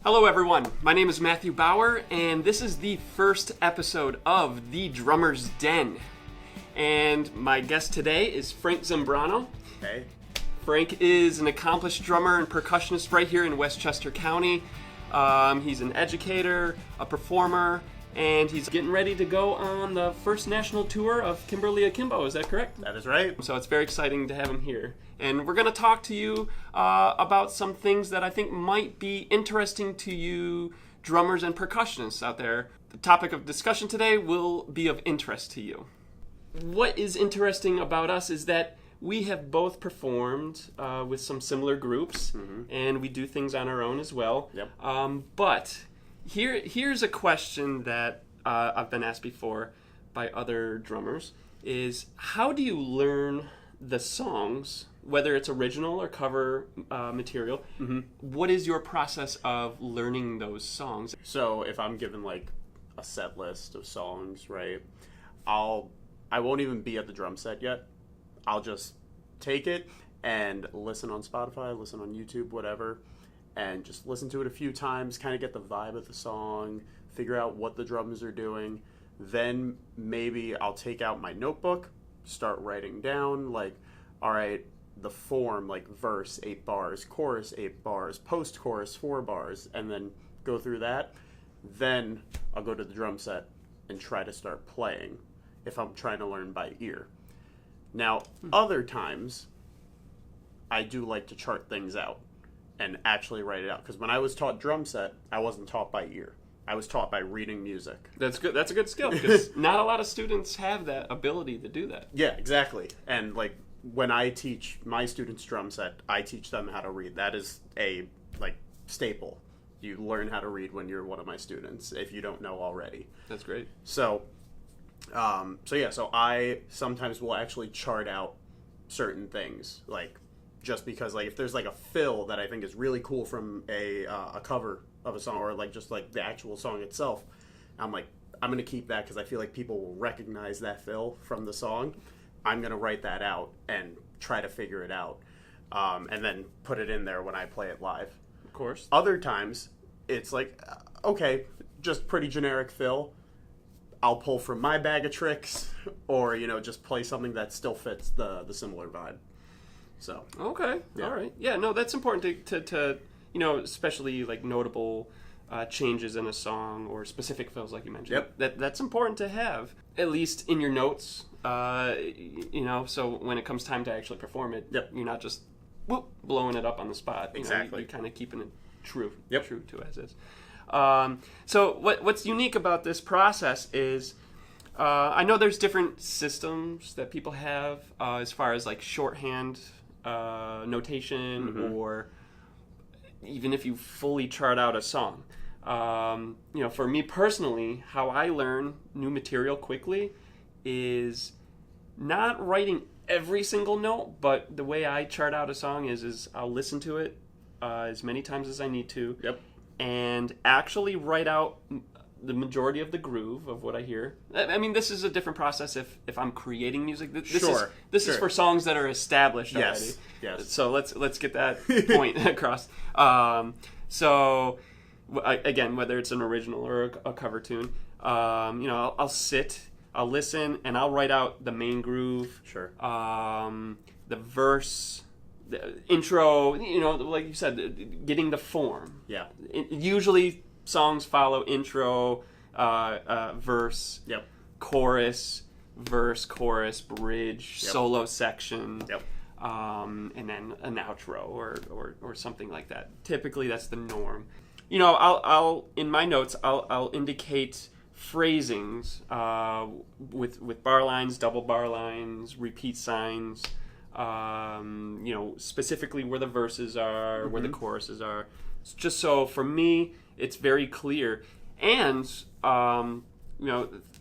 Hello everyone, my name is Matthew Bauer, and this is the first episode of The Drummer's Den. And my guest today is Frank Zambrano. Hey. Frank is an accomplished drummer and percussionist right here in Westchester County. He's an educator, a performer, and he's getting ready to go on the first national tour of Kimberly Akimbo. Is that correct? That is right. So it's very exciting to have him here. And we're going to talk to you about some things that I think might be interesting to you drummers and percussionists out there. The topic of discussion today will be of interest to you. What is interesting about us is that we have both performed with some similar groups, and we do things on our own as well. Yep. But here's a question that I've been asked before by other drummers, is how do you learn the songs, whether it's original or cover material? What is your process of learning those songs? So if I'm given like a set list of songs, right, I won't even be at the drum set yet. I'll just take it and listen on Spotify, listen on YouTube, whatever, and just listen to it a few times, kind of get the vibe of the song, figure out what the drums are doing. Then maybe I'll take out my notebook, start writing down, like, all right, the form, like verse, 8 bars, chorus, 8 bars, post-chorus, 4 bars, and then go through that. Then I'll go to the drum set and try to start playing if I'm trying to learn by ear. Now, other times, I do like to chart things out and actually write it out. Because when I was taught drum set, I wasn't taught by ear. I was taught by reading music. That's good. That's a good skill, because not a lot of students have that ability to do that. Yeah, exactly. And like when I teach my students drum set, I teach them how to read. That is a like staple. You learn how to read when you're one of my students, if you don't know already. That's great. So I sometimes will actually chart out certain things, like just because like if there's like a fill that I think is really cool from a cover of a song, or like just like the actual song itself, I'm like, I'm gonna keep that because I feel like people will recognize that fill from the song. I'm gonna write that out and try to figure it out, and then put it in there when I play it live. Of course. Other times it's like, okay, just pretty generic fill. I'll pull from my bag of tricks, or just play something that still fits the similar vibe. So okay, yeah. All right, yeah, no, that's important to especially like notable changes in a song or specific fills, like you mentioned. Yep. That's important to have at least in your notes. So when it comes time to actually perform it, Yep. You're not just blowing it up on the spot. Exactly. You're kind of keeping it true to as is. So what's unique about this process is I know there's different systems that people have as far as like shorthand notation, or even if you fully chart out a song. For me personally, how I learn new material quickly is not writing every single note, but the way I chart out a song is I'll listen to it as many times as I need to. Yep. And actually write out the majority of the groove of what I hear. I mean, this is a different process if I'm creating music. This is for songs that are established already. Yes. So let's get that point across. Again, whether it's an original or a cover tune, I'll sit, I'll listen, and I'll write out the main groove. Sure. The verse, the intro, like you said, getting the form. Yeah. Usually songs follow intro, verse, chorus, verse, chorus, bridge, solo section, and then an outro or something like that. Typically, that's the norm. I'll in my notes I'll indicate phrasings with bar lines, double bar lines, repeat signs. Specifically where the verses are, where the choruses are. It's just so for me, it's very clear. And,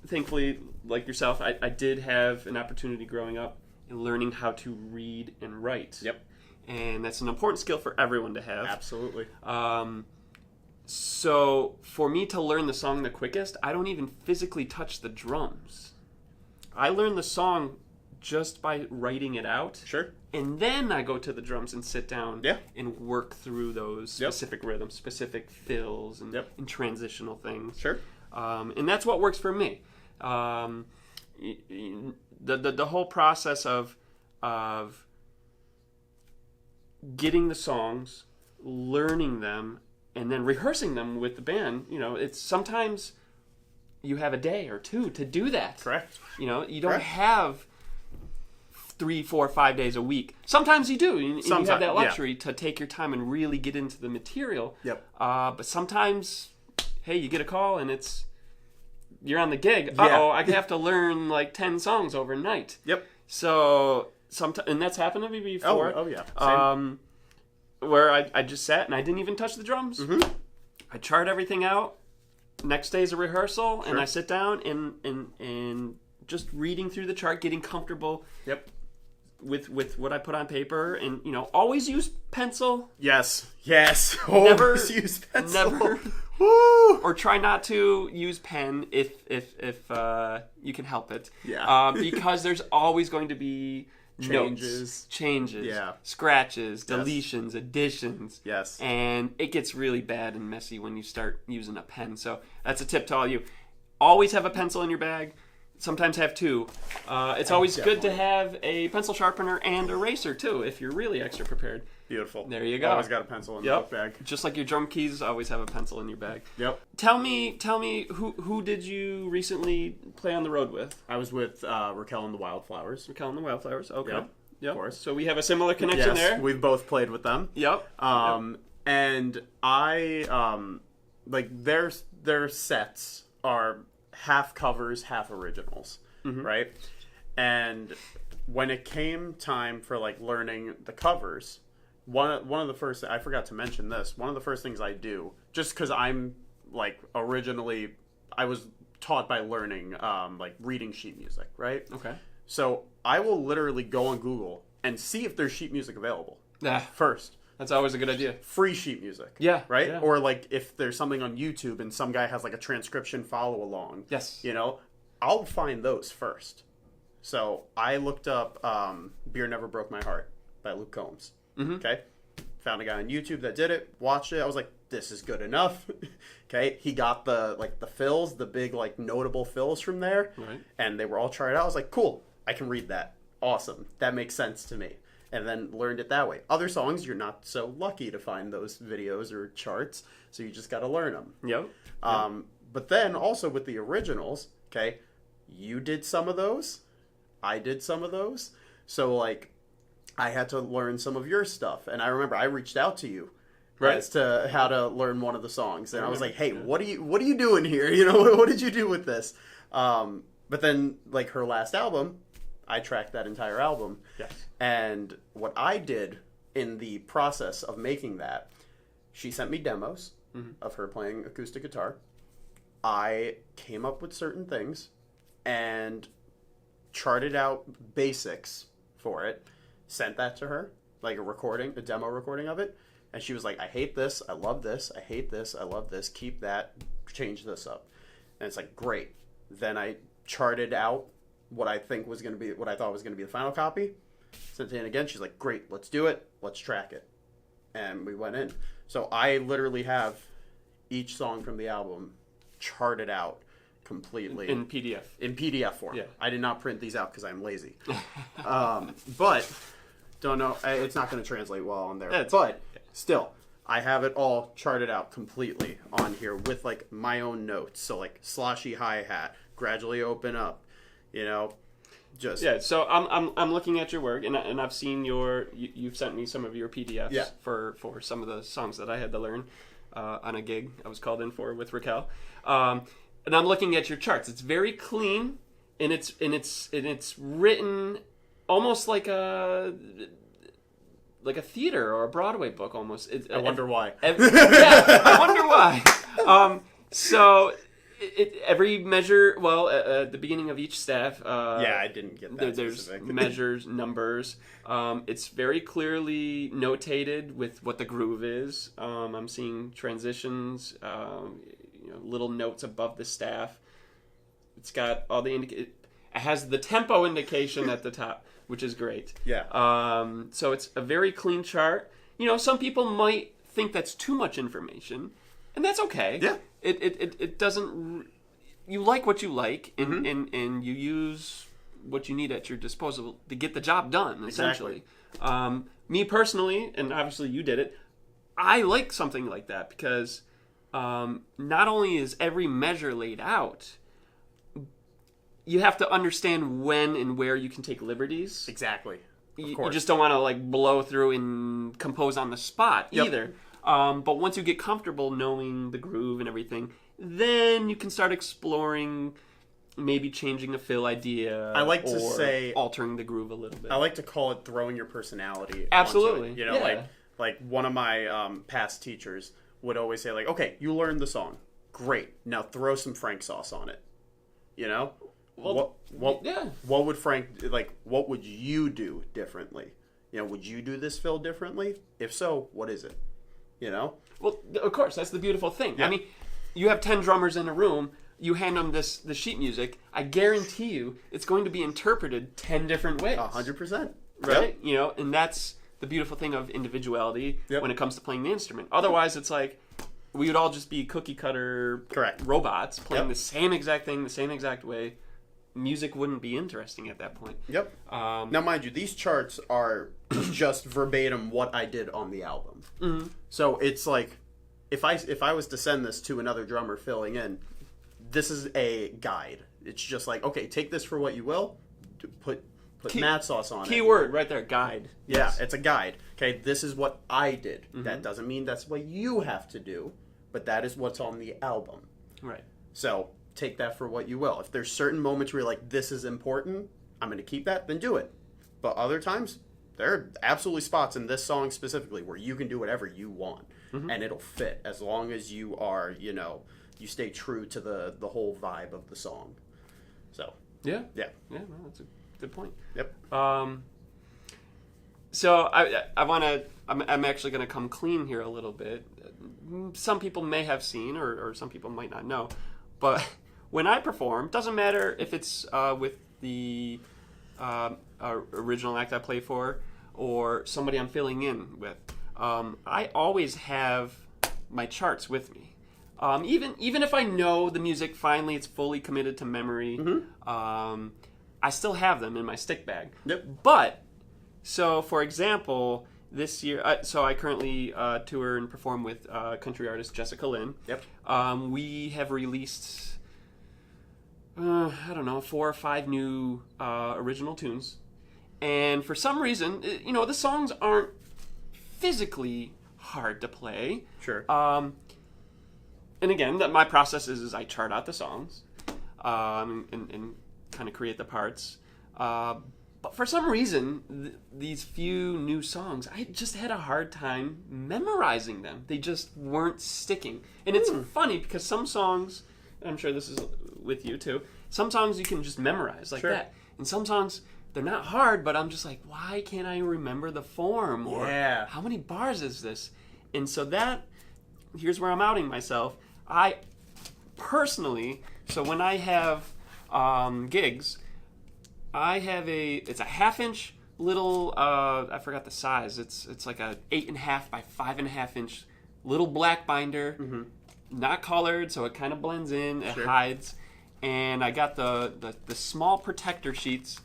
thankfully, like yourself, I did have an opportunity growing up in learning how to read and write. Yep. And that's an important skill for everyone to have. Absolutely. So for me to learn the song the quickest, I don't even physically touch the drums. I learn the song just by writing it out. Sure. And then I go to the drums and sit down Yeah. and work through those specific rhythms, specific fills, and transitional things. Sure. And that's what works for me. The whole process of getting the songs, learning them, and then rehearsing them with the band, it's sometimes you have a day or two to do that. Correct. You don't have 3, 4, 5 days a week. Sometimes you do. And you have that luxury to take your time and really get into the material. Yep. But sometimes, hey, you get a call and you're on the gig. Yeah. I have to learn like 10 songs overnight. Yep. So and that's happened to me before. Oh yeah. Same. Where I just sat and I didn't even touch the drums. Mm-hmm. I chart everything out. Next day's a rehearsal, and I sit down and just reading through the chart, getting comfortable. Yep. With what I put on paper, and always use pencil. Yes. Never use pencil. Never. Woo! Or try not to use pen if you can help it. Yeah. Because there's always going to be changes, scratches, deletions, additions. Yes. And it gets really bad and messy when you start using a pen. So that's a tip to all you. Always have a pencil in your bag. Sometimes have two. It's always good to have a pencil sharpener and eraser too, if you're really extra prepared. Beautiful. There you go. Always got a pencil in the book bag. Just like your drum keys, always have a pencil in your bag. Yep. Tell me, who did you recently play on the road with? I was with Raquel and the Wildflowers. Raquel and the Wildflowers. Okay. Yep. Of course. So we have a similar connection there. We've both played with them. Yep. And I their sets are half covers, half originals, right? And when it came time for like learning the covers, one of the first, I forgot to mention this, one of the first things I do, just because I'm like originally, I was taught by learning like reading sheet music, right? Okay. So I will literally go on Google and see if there's sheet music available first. That's always a good idea. Free sheet music. Yeah. Right? Yeah. Or like if there's something on YouTube and some guy has like a transcription follow along. Yes. I'll find those first. So I looked up Beer Never Broke My Heart by Luke Combs. Mm-hmm. Okay. Found a guy on YouTube that did it, watched it. I was like, this is good enough. Okay. He got the fills, the big like notable fills from there. Right. And they were all charted out. I was like, cool, I can read that. Awesome. That makes sense to me. And then learned it that way. Other songs, you're not so lucky to find those videos or charts, so you just got to learn them. Yep. But then also with the originals, okay, you did some of those, I did some of those, so like I had to learn some of your stuff. And I remember I reached out to you as to how to learn one of the songs, and I was like, hey, what are you doing here? What did you do with this? But then like her last album, I tracked that entire album. Yes. And what I did in the process of making that, she sent me demos of her playing acoustic guitar. I came up with certain things and charted out basics for it, sent that to her, like a demo recording of it. And she was like, I hate this, I love this, I hate this, I love this, keep that, change this up. And it's like, great. Then I charted out what I thought was going to be the final copy. Sent it in again. She's like, great, let's do it. Let's track it. And we went in. So I literally have each song from the album charted out completely. In PDF. In PDF form. Yeah. I did not print these out because I'm lazy. But don't know. It's not going to translate well on there. But still, I have it all charted out completely on here with like my own notes. So like sloshy hi-hat, gradually open up. So I'm looking at your work, and I've seen you've sent me some of your PDFs for some of the songs that I had to learn on a gig I was called in for with Raquel, and I'm looking at your charts. It's very clean, and it's written almost like a theater or a Broadway book almost. I wonder why. I wonder why. So. Every measure, at the beginning of each staff, I didn't get that. There's specific. measures, numbers. It's very clearly notated with what the groove is. I'm seeing transitions, little notes above the staff. It's got all the It has the tempo indication at the top, which is great. Yeah. So it's a very clean chart. Some people might think that's too much information, and that's okay. Yeah. It doesn't. You like what you like, and you use what you need at your disposal to get the job done. Essentially, me personally, and obviously you did it. I like something like that because not only is every measure laid out, you have to understand when and where you can take liberties. Exactly. You just don't want to blow through and compose on the spot either. But once you get comfortable knowing the groove and everything, then you can start exploring maybe changing a fill idea. I like to say altering the groove a little bit. I like to call it throwing your personality. Absolutely. Onto it. Like one of my past teachers would always say, okay, you learned the song. Great. Now throw some Frank sauce on it. Well, what would Frank what would you do differently? Would you do this fill differently? If so, what is it? Well, of course, that's the beautiful thing. Yeah. I mean, you have 10 drummers in a room, you hand them the sheet music, I guarantee you it's going to be interpreted 10 different ways. 100%. Right? Yep. And that's the beautiful thing of individuality when it comes to playing the instrument. Otherwise, it's like we would all just be cookie cutter robots playing the same exact thing, the same exact way. Music wouldn't be interesting at that point. Yep. Now, mind you, these charts are just verbatim what I did on the album. Mm-hmm. So it's like, if I was to send this to another drummer filling in, this is a guide. It's just like, okay, take this for what you will. Put Matt sauce on it. Key word right there, guide. Yeah, Yes. it's a guide. Okay, this is what I did. Mm-hmm. That doesn't mean that's what you have to do, but that is what's on the album. Right. So take that for what you will. If there's certain moments where you're like, this is important, I'm going to keep that, then do it. But other times, there are absolutely spots in this song specifically where you can do whatever you want, and it'll fit as long as you are, you stay true to the whole vibe of the song. So Yeah. yeah, No, that's a good point. yep. So I'm actually going to come clean here a little bit. Some people may have seen, or some people might not know, but when I perform, doesn't matter if it's with the original act I play for or somebody I'm filling in with. I always have my charts with me. Even if I know the music, finally it's fully committed to memory, I still have them in my stick bag. Yep. But, so for example, this year, I currently tour and perform with country artist Jessica Lynn. Yep. We have released, 4 or 5 new original tunes. And for some reason, the songs aren't physically hard to play. Sure. And again, my process is I chart out the songs and kind of create the parts. But for some reason, these few new songs, I just had a hard time memorizing them. They just weren't sticking. And it's funny because some songs, and I'm sure this is with you too, some songs you can just memorize like that. And some songs, they're not hard, but I'm just like, why can't I remember the form? Or how many bars is this? And so here's where I'm outing myself. I personally, so when I have gigs, I have it's a 1/2-inch little, I forgot the size. It's like a 8.5 by 5.5 inch little black binder, not colored, so it kind of blends in, it hides. And I got the small protector sheets,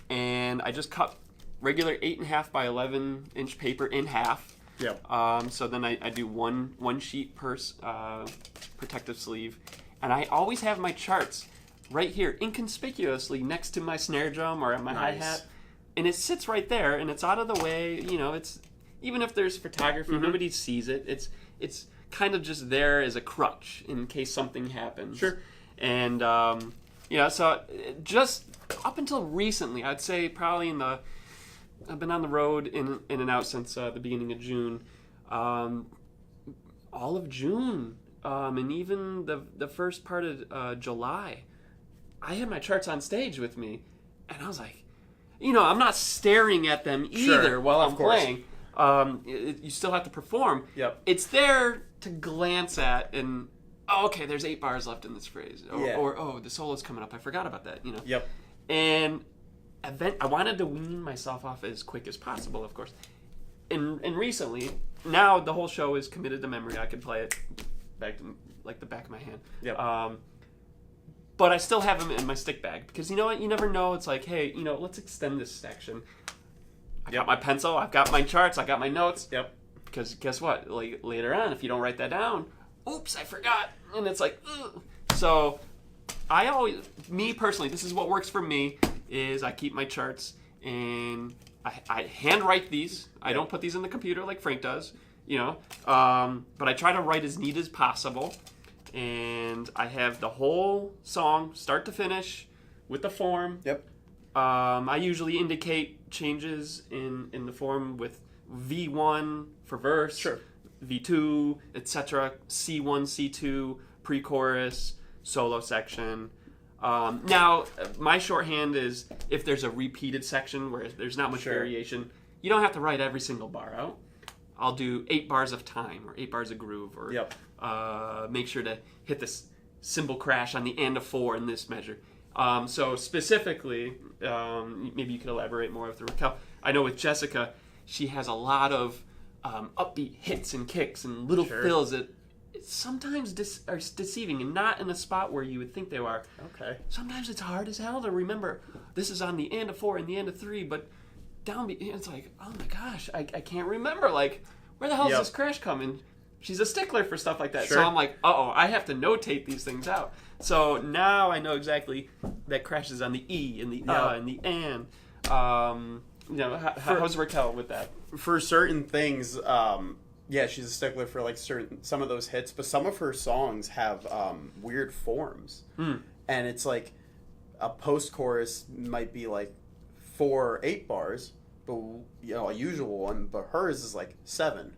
and I just cut regular 8.5 by 11 inch paper in half. Yeah. So then I do one sheet per protective sleeve, and I always have my charts right here, inconspicuously next to my snare drum or at my hi-hat, and it sits right there, and it's out of the way. It's even if there's photography, nobody sees it. It's kind of just there as a crutch in case something happens. Sure. And so just up until recently, I'd say probably I've been on the road in and out since the beginning of June, all of June, and even the first part of July. I had my charts on stage with me, and I was like, I'm not staring at them either while I'm playing. You still have to perform. Yep. It's there to glance at and, okay, there's 8 bars left in this phrase. Or the solo's coming up. I forgot about that, Yep. And I wanted to wean myself off as quick as possible, of course. And recently, now the whole show is committed to memory. I can play it back to, like, the back of my hand. Yep. But I still have them in my stick bag because you know what? You never know. It's like, hey, let's extend this section. I got my pencil. I've got my charts. I got my notes. Yep. Because guess what? Like, later on, if you don't write that down, oops, I forgot. And it's like, ugh. So me personally, this is what works for me, is I keep my charts and I handwrite these. I don't put these in the computer like Frank does, but I try to write as neat as possible. And I have the whole song, start to finish, with the form. Yep. I usually indicate changes in the form with V1 for verse, sure. V2, etc., C1, C2, pre-chorus, solo section. Now, my shorthand is if there's a repeated section where there's not much variation, you don't have to write every single bar out. I'll do 8 bars of time or 8 bars of groove or make sure to hit this cymbal crash on the end of 4 in this measure. So specifically, maybe you could elaborate more with Raquel. I know with Jessica, she has a lot of upbeat hits and kicks and little fills that sometimes are deceiving and not in a spot where you would think they are. Okay. Sometimes it's hard as hell to remember this is on the end of 4 and the end of 3, but it's like, oh my gosh, I can't remember. Like, where the hell is this crash coming? She's a stickler for stuff like that. Sure. So I'm like, I have to notate these things out. So now I know exactly that crashes on the E and the and the and. How's Raquel with that? For certain things, she's a stickler for like some of those hits, but some of her songs have weird forms. And it's like a post-chorus might be like 4 or 8 bars, but a usual one, but hers is like 7.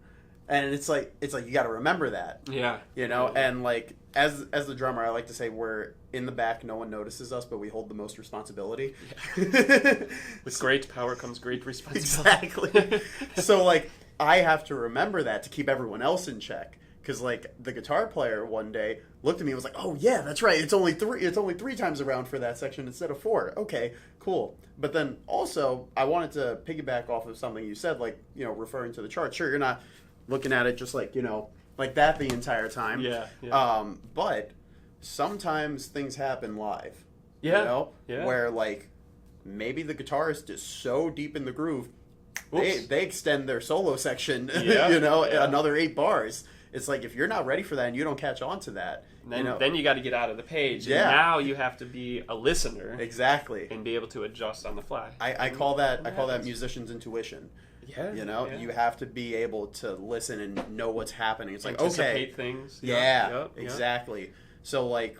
And it's like you got to remember that. Yeah. And like as the drummer, I like to say we're in the back, no one notices us, but we hold the most responsibility. Yeah. With great power comes great responsibility. Exactly. So like I have to remember that to keep everyone else in check. Because like the guitar player one day looked at me and was like, "Oh yeah, that's right. It's only 3 times around for that section instead of 4. Okay, cool." But then also I wanted to piggyback off of something you said, like referring to the chart. Sure, you're not looking at it just like like that the entire time. Yeah. But sometimes things happen live. Yeah. Where like maybe the guitarist is so deep in the groove, they extend their solo section. Another 8 bars. It's like if you're not ready for that and you don't catch on to that, then you got to get out of the page. Yeah. And now you have to be a listener. Exactly. And be able to adjust on the fly. I call that musician's intuition. Yeah. You have to be able to listen and know what's happening. It's like, anticipate things. Yeah, exactly. So like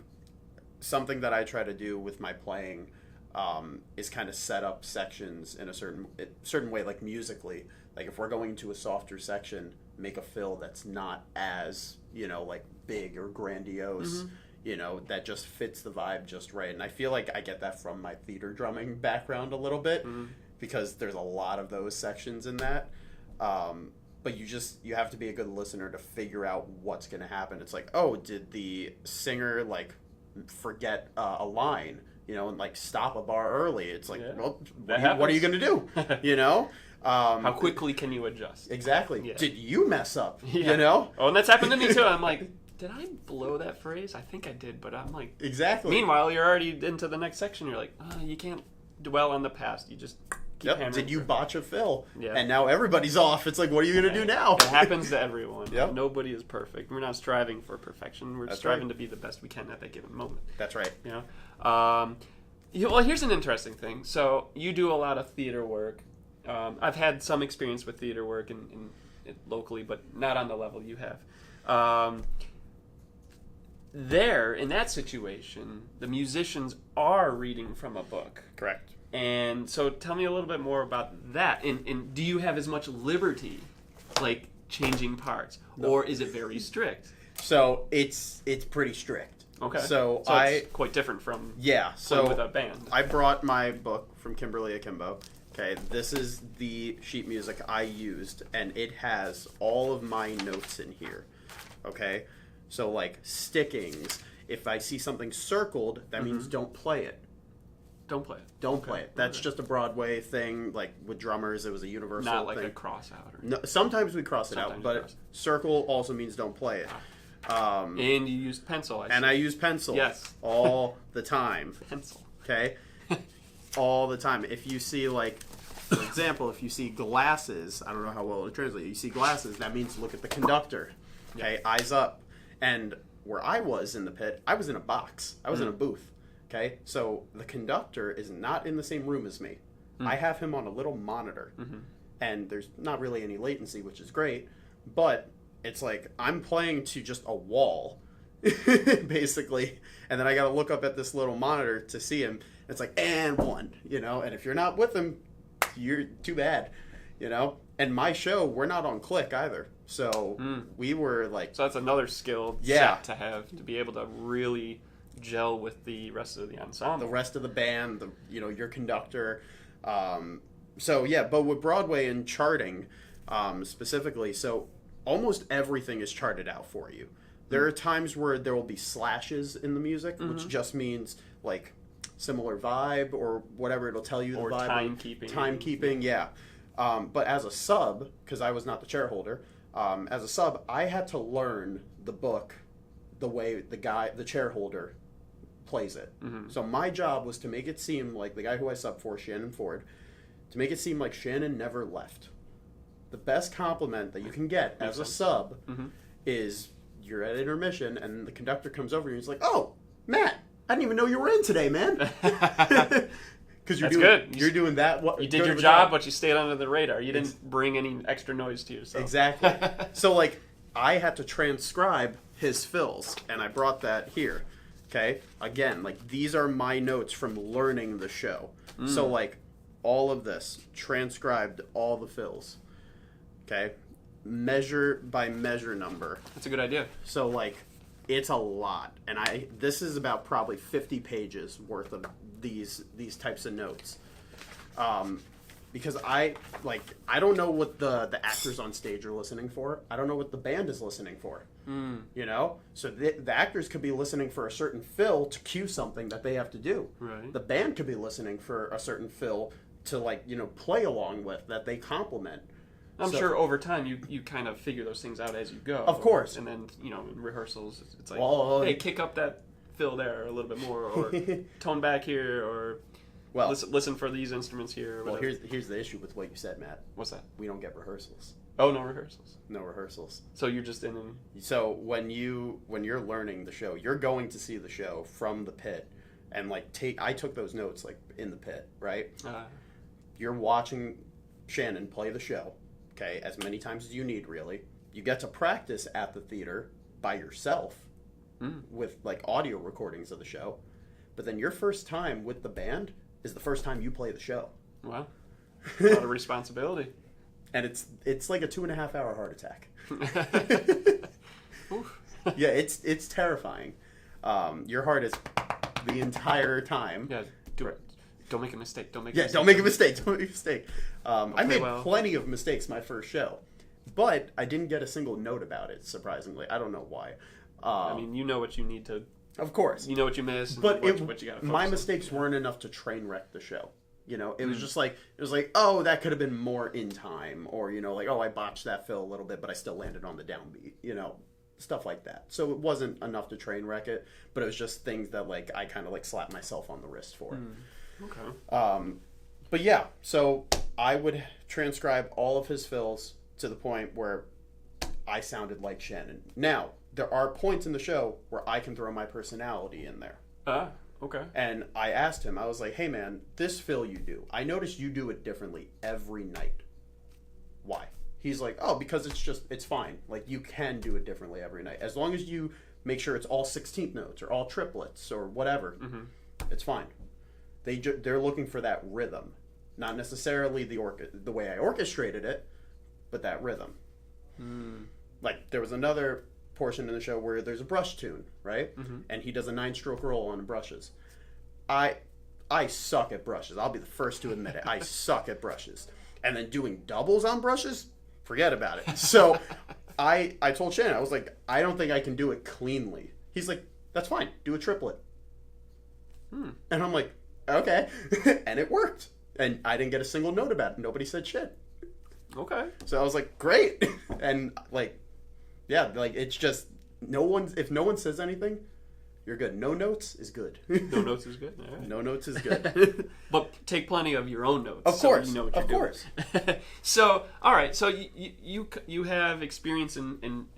something that I try to do with my playing is kind of set up sections in a certain way, like musically. Like if we're going to a softer section, make a fill that's not as like big or grandiose. That just fits the vibe just right. And I feel like I get that from my theater drumming background a little bit. Because there's a lot of those sections in that. But you have to be a good listener to figure out what's going to happen. It's like, oh, did the singer like forget a line, and like stop a bar early? It's like, well, what are you going to do? How quickly can you adjust? Exactly. Yeah. Did you mess up? Oh, and that's happened to me too. I'm like, did I blow that phrase? I think I did, but I'm like, exactly. Meanwhile, you're already into the next section. You're like, you can't dwell on the past. You just did you botch a fill? Yeah. And now everybody's off. It's like, what are you going to do now? It happens to everyone. Yep. Nobody is perfect. We're not striving for perfection. We're striving to be the best we can at that given moment. That's right. Well, here's an interesting thing. So you do a lot of theater work. I've had some experience with theater work in locally, but not on the level you have. There, in that situation, the musicians are reading from a book. Correct. And so tell me a little bit more about that. And do you have as much liberty, like changing parts? No. Or is it very strict? So it's pretty strict. Okay. So it's quite different from playing with a band. I brought my book from Kimberly Akimbo. Okay, this is the sheet music I used, and it has all of my notes in here. Okay? So, like, stickings. If I see something circled, that means don't play it. Don't play it. Don't play it. That's just a Broadway thing. Like with drummers, it was a universal Not like thing. a cross out. Or No, sometimes we cross it out, but circle also means don't play it. And you used pencil. I use pencil. Yes. All the time. Pencil. Okay? All the time. If you see, like, for example, if you see glasses, I don't know how well it translates. You see glasses, that means look at the conductor. Okay? Eyes up. And where I was in the pit, I was in a box. I was in a booth. Okay? So the conductor is not in the same room as me. I have him on a little monitor. And there's not really any latency, which is great. But it's like I'm playing to just a wall, basically. And then I got to look up at this little monitor to see him. It's like, and one, you know. And if you're not with him, you're too bad, you know. And my show, we're not on click either. So we were like... So that's another skill set to have, to be able to really gel with the rest of the ensemble. The rest of the band, your conductor. So, yeah, but with Broadway and charting specifically, so almost everything is charted out for you. There are times where there will be slashes in the music, which just means, like, similar vibe or whatever. It'll tell you the vibe. Timekeeping. Timekeeping, yeah. But as a sub, because I was not the chair holder, as a sub, I had to learn the book the way the chair holder plays it. So my job was to make it seem like the guy who I subbed for, Shannon Ford, to make it seem like Shannon never left. The best compliment that you can get as a sub is you're at intermission and the conductor comes over and he's like, "Oh, Matt, I didn't even know you were in today, man." Because you're doing that. You did your job, but you stayed under the radar. You didn't bring any extra noise to yourself. Exactly. So, like, I had to transcribe his fills, and I brought that here. Okay? Again, like, these are my notes from learning the show. So, like, all of this, transcribed all the fills. Okay? Measure by measure number. That's a good idea. So, like, it's a lot. And this is about probably 50 pages worth of these types of notes. Because I don't know what the actors on stage are listening for. I don't know what the band is listening for. You know? So the actors could be listening for a certain fill to cue something that they have to do. Right. The band could be listening for a certain fill to, like, play along with, that they complement. I'm sure over time you kind of figure those things out as you go. Of course. And then, in rehearsals, it's like, hey, kick up that fill there a little bit more, or tone back here, or listen for these instruments here. Or whatever. Well, here's the issue with what you said, Matt. What's that? We don't get rehearsals. Oh, no rehearsals. No rehearsals. So you're just in. So when you're learning the show, you're going to see the show from the pit, and I took those notes in the pit, right? You're watching Shannon play the show. Okay, as many times as you need, really. You get to practice at the theater by yourself with, audio recordings of the show. But then your first time with the band is the first time you play the show. Wow. A lot of responsibility. And it's like a 2.5-hour heart attack. Yeah, it's terrifying. Your heart is the entire time. Yeah, don't make a mistake. Don't make a mistake. I made plenty of mistakes my first show, but I didn't get a single note about it, surprisingly. I don't know why. I mean, you know what you need to... Of course. You know what you missed, but what you got to my mistakes weren't enough to train wreck the show. It was just oh, that could have been more in time, or, oh, I botched that fill a little bit, but I still landed on the downbeat, stuff like that. So it wasn't enough to train wreck it, but it was just things that, I kind of, slapped myself on the wrist for. Okay. But yeah, so I would transcribe all of his fills to the point where I sounded like Shannon. Now, there are points in the show where I can throw my personality in there. Okay. And I asked him, I was like, "Hey man, this fill you do, I noticed you do it differently every night. Why?" He's like, "Oh, because it's fine. You can do it differently every night. As long as you make sure it's all 16th notes or all triplets or whatever, it's fine." They're looking for that rhythm, not necessarily the way I orchestrated it, but that rhythm. There was another portion in the show where there's a brush tune, right? And he does a 9-stroke roll on the brushes. I suck at brushes. I'll be the first to admit it. I suck at brushes. And then doing doubles on brushes, forget about it. So I told Shannon, I was like, I don't think I can do it cleanly. He's like, "That's fine. Do a triplet." And I'm like, okay. And it worked. And I didn't get a single note about it. Nobody said shit. Okay. So I was like, great. And like, yeah, like it's just if no one says anything, you're good. No notes is good. No notes is good. All right. No notes is good. But take plenty of your own notes. Of course. So you know what you're of doing. course. So, all right. So you have experience in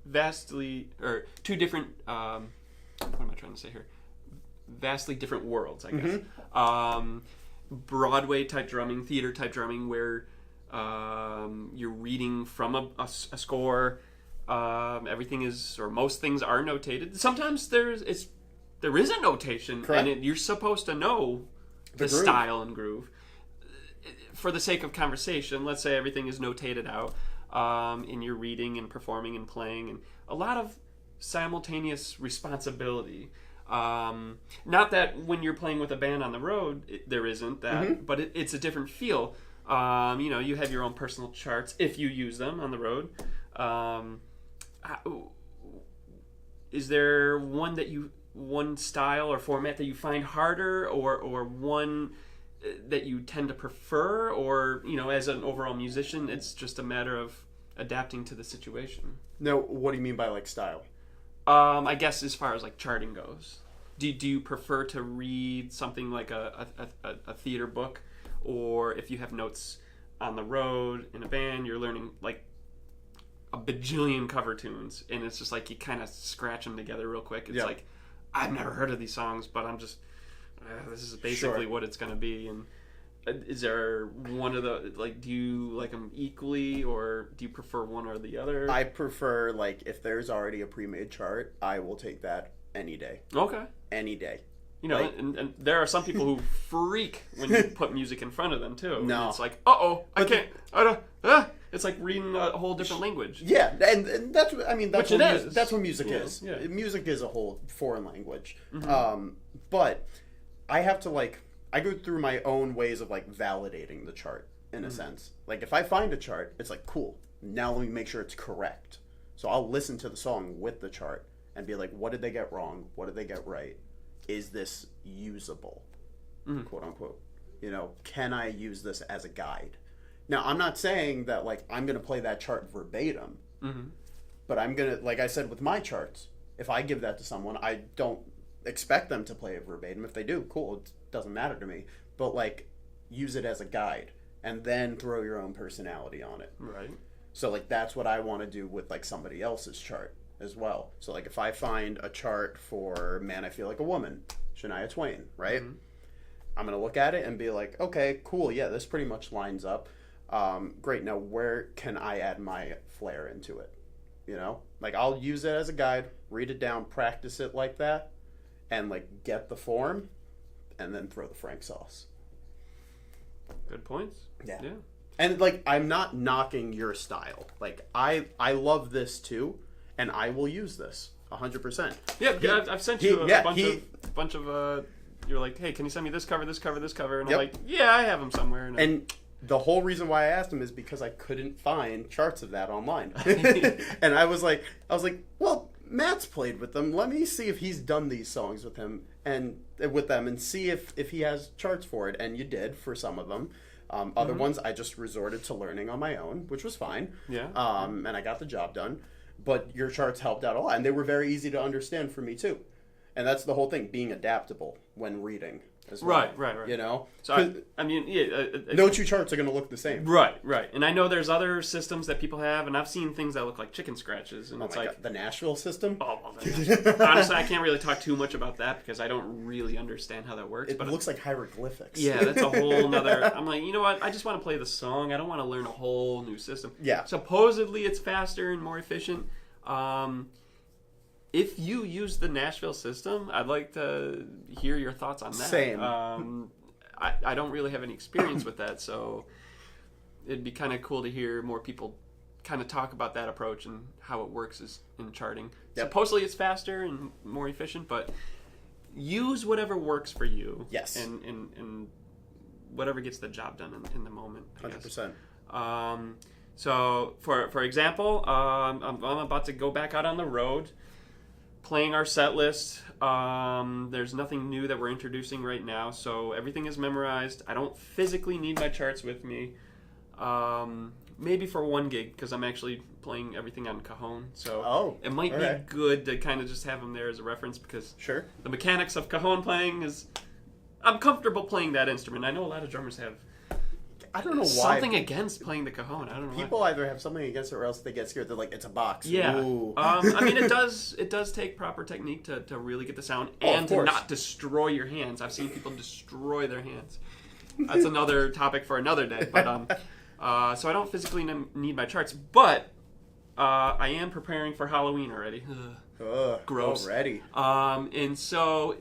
vastly, or two different, what am I trying to say here? Vastly different worlds, I guess. Mm-hmm. Broadway type drumming, theater type drumming, where you're reading from a score. Everything is, or most things are notated. Sometimes there is a notation, Correct. and you're supposed to know the style and groove. For the sake of conversation, let's say everything is notated out, and you're reading and performing and playing, and a lot of simultaneous responsibility. Not that when you're playing with a band on the road, there isn't that, but it's a different feel. You have your own personal charts if you use them on the road. Is there one style or format that you find harder, or one that you tend to prefer, or as an overall musician, it's just a matter of adapting to the situation? No, what do you mean by like style? I guess as far as like charting goes, do you prefer to read something like a theater book, or if you have notes on the road in a band, you're learning like a bajillion cover tunes, and it's just like you kind of scratch them together real quick. It's like, I've never heard of these songs, but I'm just this is basically what it's going to be. And is there one of the, like, do you like them equally, or do you prefer one or the other? I prefer, like, if there's already a pre-made chart, I will take that any day. Okay. Any day. Like, and there are some people who freak when you put music in front of them too. No. And it's like, it's like reading a whole different language. Yeah, and that's what, that's Which what it is. That's what music is. Yeah. Music is a whole foreign language. But I have to, I go through my own ways of, validating the chart, in a sense. Like, if I find a chart, it's like, cool, now let me make sure it's correct. So I'll listen to the song with the chart and be like, what did they get wrong? What did they get right? Is this usable? Quote unquote. Can I use this as a guide? Now, I'm not saying that, I'm going to play that chart verbatim, but I'm going to, like I said with my charts, if I give that to someone, I don't expect them to play it verbatim. If they do, cool, it doesn't matter to me. But, use it as a guide, and then throw your own personality on it. Right. So, that's what I want to do with, somebody else's chart as well. So, if I find a chart for Man, I Feel Like a Woman, Shania Twain, right? I'm going to look at it and be like, okay, cool, yeah, this pretty much lines up. Great, now where can I add my flair into it? I'll use it as a guide, read it down, practice it like that, and get the form, and then throw the Frank sauce. Good points. Yeah. And I'm not knocking your style. I love this too, and I will use this 100%. Yeah, I've sent you a bunch of you're like, hey, can you send me this cover, this cover, this cover? And I'm like, yeah, I have them somewhere. And the whole reason why I asked him is because I couldn't find charts of that online. And I was like, well, Matt's played with them. Let me see if he's done these songs with him and with them, and see if he has charts for it. And you did for some of them. Other ones I just resorted to learning on my own, which was fine. Yeah. And I got the job done. But your charts helped out a lot, and they were very easy to understand for me too. And that's the whole thing, being adaptable when reading as well. Right. So no two charts are going to look the same. Right. And I know there's other systems that people have, and I've seen things that look like chicken scratches, and it's like God, the Nashville System. Honestly, I can't really talk too much about that because I don't really understand how that works. It looks like hieroglyphics. Yeah, that's a whole nother. I'm like, you know what? I just want to play the song. I don't want to learn a whole new system. Yeah. Supposedly, it's faster and more efficient. If you use the Nashville System, I'd like to hear your thoughts on that. Same. I don't really have any experience with that, so it'd be kind of cool to hear more people kind of talk about that approach and how it works in charting. Yep. Supposedly it's faster and more efficient, but use whatever works for you. Yes. And whatever gets the job done in the moment. 100%. So, for example, I'm about to go back out on the road, playing our set list. There's nothing new that we're introducing right now, so everything is memorized. I don't physically need my charts with me. Maybe for one gig, because I'm actually playing everything on cajon, so it might be good to kind of just have them there as a reference, because the mechanics of cajon playing is... I'm comfortable playing that instrument. I know a lot of drummers have... I don't know why. Something against playing the cajon. I don't know People either have something against it or else they get scared. They're like, it's a box. Yeah. Ooh. I mean, it does take proper technique to really get the sound and to not destroy your hands. I've seen people destroy their hands. That's another topic for another day. But so I don't physically need my charts, but I am preparing for Halloween already. Gross. Already. And so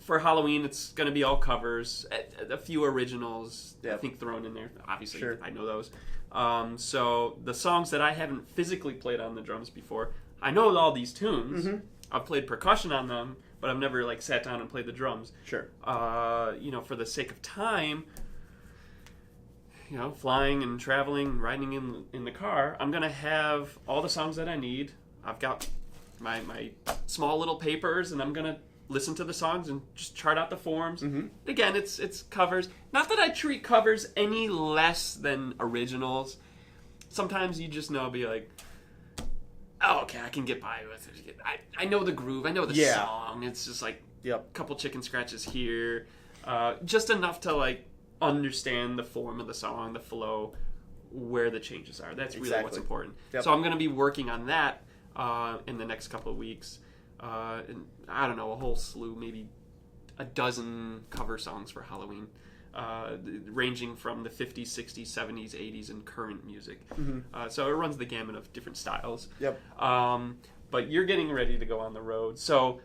for Halloween, it's going to be all covers, a few originals, I think, thrown in there. Obviously, I know those. So the songs that I haven't physically played on the drums before, I know all these tunes. Mm-hmm. I've played percussion on them, but I've never like sat down and played the drums. Sure. For the sake of time, flying and traveling, riding in the car, I'm going to have all the songs that I need. I've got my small little papers, and I'm going to listen to the songs and just chart out the forms. Mm-hmm. Again, it's covers. Not that I treat covers any less than originals. Sometimes you just be like, oh, okay, I can get by with it. I know the groove. I know the song. It's just like a couple chicken scratches here. Just enough to like understand the form of the song, the flow, where the changes are. That's really what's important. Yep. So I'm going to be working on that in the next couple of weeks. And I don't know, a whole slew, maybe a dozen cover songs for Halloween, ranging from the 50s, 60s, 70s, 80s, and current music. Mm-hmm. So it runs the gamut of different styles. Yep. But you're getting ready to go on the road, so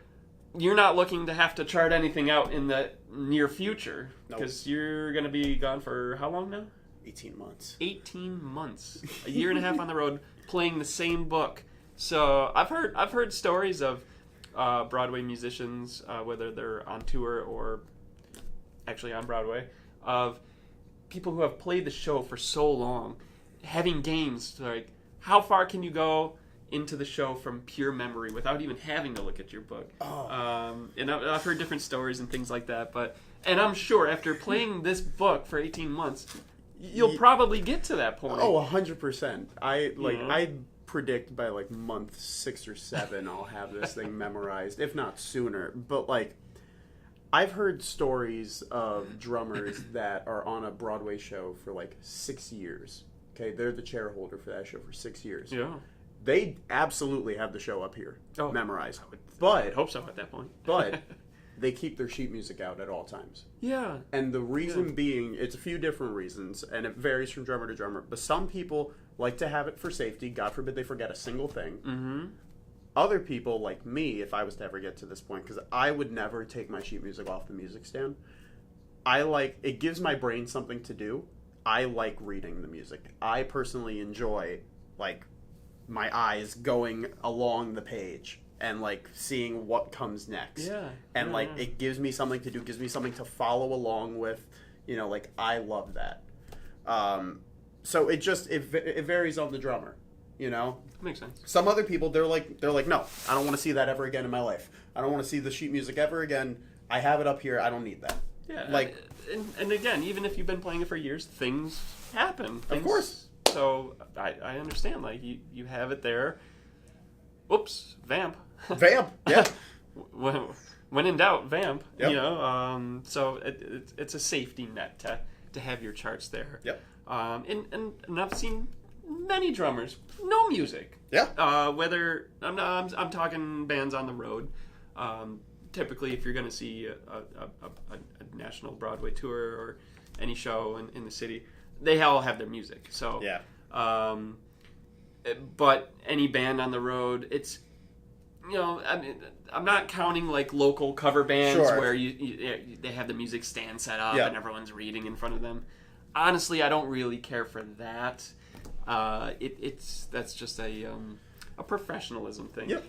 you're not looking to have to chart anything out in the near future, because you're going to be gone for how long now? 18 months. 18 months. A year and a half on the road, playing the same book. So I've heard stories of Broadway musicians, whether they're on tour or actually on Broadway, of people who have played the show for so long, having games like, how far can you go into the show from pure memory without even having to look at your book? And I've heard different stories and things like that, and I'm sure after playing this book for 18 months, you'll probably get to that point. 100%. I predict by like month 6 or 7 I'll have this thing memorized, if not sooner. But like, I've heard stories of drummers that are on a Broadway show for like 6 years. Okay, they're the chair holder for that show for 6 years. Yeah, they absolutely have the show up here memorized. I would hope so at that point. But they keep their sheet music out at all times. Yeah. And the reason being, it's a few different reasons, and it varies from drummer to drummer, but some people like to have it for safety. God forbid they forget a single thing. Mm-hmm. Other people, like me, if I was to ever get to this point, because I would never take my sheet music off the music stand, it gives my brain something to do. I like reading the music. I personally enjoy, like, my eyes going along the page and like seeing what comes next. It gives me something to do, gives me something to follow along with, like, I love that. So it varies on the drummer, Makes sense. Some other people, they're like, no, I don't want to see that ever again in my life. I don't want to see the sheet music ever again. I have it up here. I don't need that. Yeah. Like, and again, even if you've been playing it for years, things happen. Of course. So I understand. Like, you have it there. Oops, vamp. Vamp, yeah. When in doubt, vamp. Yep. So it's a safety net to have your charts there. Yep. And I've seen many drummers, no music. Yeah. Whether I'm talking bands on the road. Typically, if you're going to see a national Broadway tour or any show in the city, they all have their music. So yeah. But any band on the road, it's, I mean, I'm not counting like local cover bands where they have the music stand set up and everyone's reading in front of them. Honestly, I don't really care for that. That's just a professionalism thing. Yep.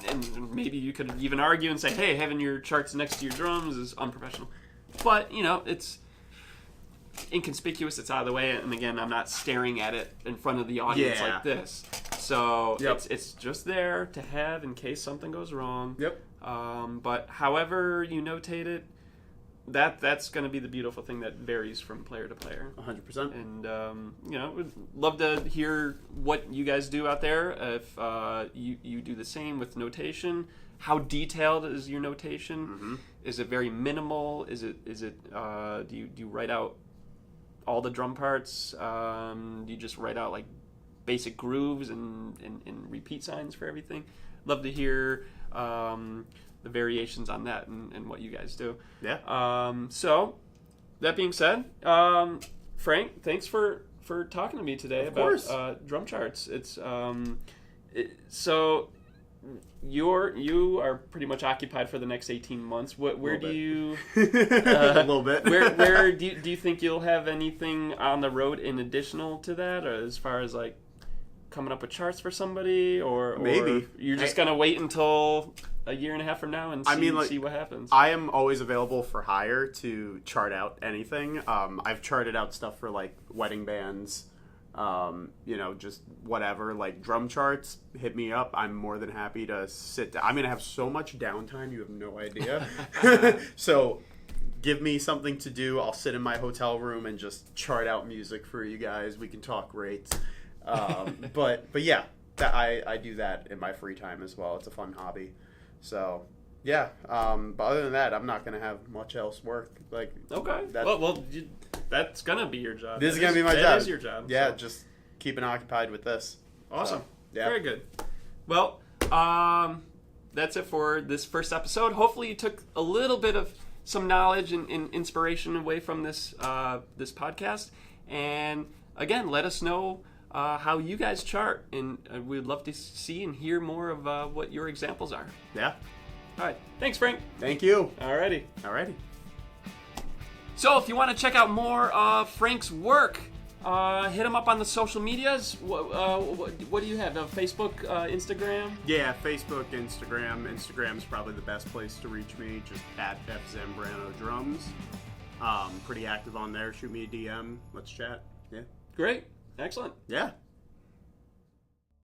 And maybe you could even argue and say, hey, having your charts next to your drums is unprofessional. But, it's inconspicuous, it's out of the way, and again, I'm not staring at it in front of the audience like this. So it's just there to have in case something goes wrong. Yep. But however you notate it, that's going to be the beautiful thing that varies from player to player. 100%. And would love to hear what you guys do out there. If you do the same with notation, how detailed is your notation? Mm-hmm. Is it very minimal? Is it do you write out all the drum parts? Do you just write out like basic grooves and repeat signs for everything? Love to hear the variations on that and what you guys do. Yeah. So, that being said, Frank, thanks for talking to me today about drum charts. It's so you are pretty much occupied for the next 18 months. Where do you a little bit? where do you think you'll have anything on the road in additional to that, or as far as like coming up with charts for somebody, or maybe you're just gonna wait until a year and a half from now and see what happens? I am always available for hire to chart out anything. I've charted out stuff for like wedding bands, just whatever, like drum charts. Hit me up. I'm more than happy to sit down. I'm gonna have so much downtime, you have no idea. So give me something to do. I'll sit in my hotel room and just chart out music for you guys. We can talk rates. But yeah, I do that in my free time as well. It's a fun hobby. So yeah. But other than that, I'm not gonna have much else work. Like, okay. That's gonna be your job. This is gonna be my job. That is your job. Yeah, so. Just keeping occupied with this. Awesome. So, yeah. Very good. Well, that's it for this first episode. Hopefully, you took a little bit of some knowledge and inspiration away from this podcast. And again, let us know how you guys chart, and we'd love to see and hear more of what your examples are. Yeah. All right. Thanks, Frank. Thank you. Alrighty. So if you want to check out more of Frank's work, hit him up on the social medias. What do you have? Facebook, Instagram? Yeah, Facebook, Instagram. Instagram's probably the best place to reach me. Just at Zambrano Drums. Pretty active on there. Shoot me a DM. Let's chat. Yeah. Great. Excellent. Yeah.